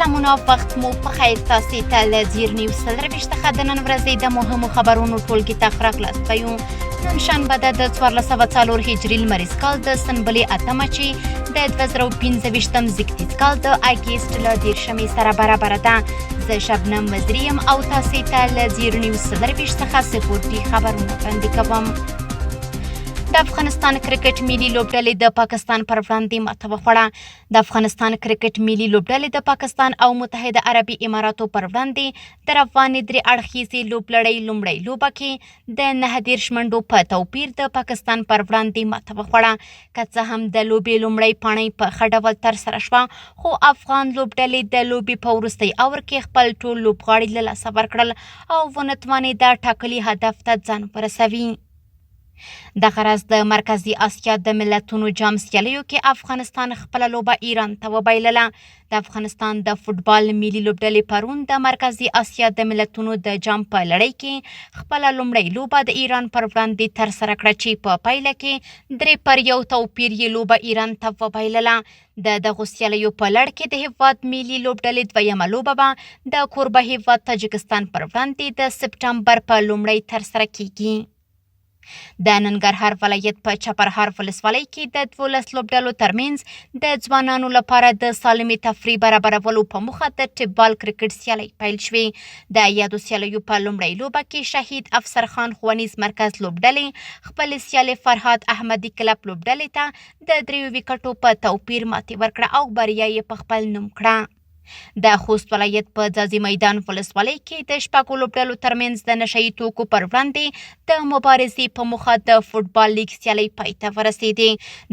سلامونه وخت مو په خیر تاسې ته له زیر نیوز څلرویشت څخه د نن ورځې د مهمو خبرونو ټولګي ته راغلاست کوو. نن شنبه ده د 1404 هجري لمریز کال د سنبلې 8 چې د 2025 زیږدیز کال د اګست له 10 سره برابر ده. زه شبنم وزیری یم او تاسې ته له زیر نیوز څلرویشت څخه سپورټي خبرونه وړاندې کوم. د افغانستان کرکټ ملي لوبډلې د پاکستان پر وړاندې ماته وخوړه. د افغانستان کرکټ ملي لوبډلې د پاکستان او متحده عربي اماراتو پر وړاندې د روانې درې اړخیزې لوبلړۍ لومړۍ لوبه کې د 19 منډو په توپیر د پاکستان پر وړاندې ماته وخوړه. که څه هم د لوبې لومړۍ پاڼۍ په ښه ډول ترسره شوه، خو افغان لوبډلې د لوبې په وروستي اور کې خپل ټول لوبغاړي له لاسه ورکړل او ونه توانېده ټاکلي هدف ته ځان ورسوي. دغه راز د مرکزي اسیا د ملتونو جام سیالیو کې افغانستان خپله لوبه ایران ته وبایلله. د افغانستان د فوټبال ملي لوبډلې پرون د مرکزي اسیا د ملتونو د جام په لړۍ کې خپله لومړۍ لوبه د ایران پر وړاندې ترسره کړه چې په پایله کې 3-1 توپیر یې لوبه ایران ته وبایلله. د دغو سیالیو په لړ کې د هیواد ملي لوبډلې دویمه لوبه به د کوربه هیواد تاجکستان پر وړاندې د سپټمبر په لومړۍ ترسره کیږي. د ننګرهار ولایت په چپرهار ولسوالۍ کې د 12 لوبډلو ترمنځ د ځوانانو لپاره د سالمې تفریح برابرولو په موخه د ټیپبال کرکټ سیالۍ پیل شوې. د یادو سیالیو په لومړۍ لوبه کې شهید افسر خان ښوونیز مرکز لوبډلې خپلې سیالۍ فرهاد احمدي کلب لوبډلې ته د 3 ویکټو په توپیر ماتې ورکړه او بریا یې په خپل نوم کړه. د خوست ولایت په ځاځي میدان ولسوالۍ کې د شپږو لوبډلو ترمنځ د نشه یي توکو پر وړاندې د مبارزې په موخه د فوټبال لیګ سیالۍ پای ته ورسېدې.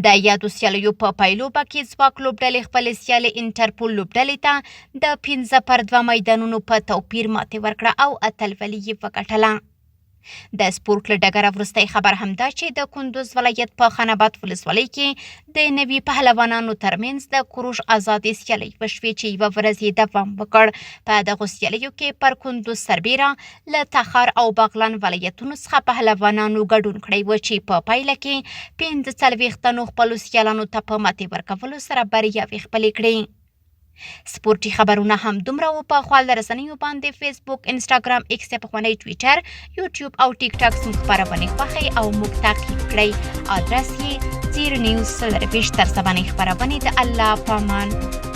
د یادو سیالیو په پایلوبه کې ځواک لوبډلې خپلې سیالۍ انټرپول لوبډلې ته د 5-2 میدانونو په توپیر ماتې ورکړه او اتلولي یې وګټله. د سپورټ له ډګره وروستی خبر همدا چې د کندوز ولایت په خان اباد ولسوالۍ کې د نوي پهلوانانو ترمنځ د کوروش ازادي سیالۍ وشوې چې یوه ورځ یې دوام وکړ. په دغو سیالیو کې پر کندوز سربیره له تخار او بغلان ولایتونو څخه پهلوانانو ګډون کړی و چې په پایله کې 45 تنو خپلو سیالانو ته په ماتې ورکولو سره بریاوې خپلې کړې. سپورټي خبرونه هم دومره و. په خپل رسنیو باندې فیسبوک، انسټاګرام، ایکس یا پخوانی ټویټر، یوټیوب او ټیک ټاک زموږ خپرونې خوښئ او موږ تعقیب کړئ. ادرس یې زیر نیوز 24 تر سبانۍ خپرونې. د الله په امان.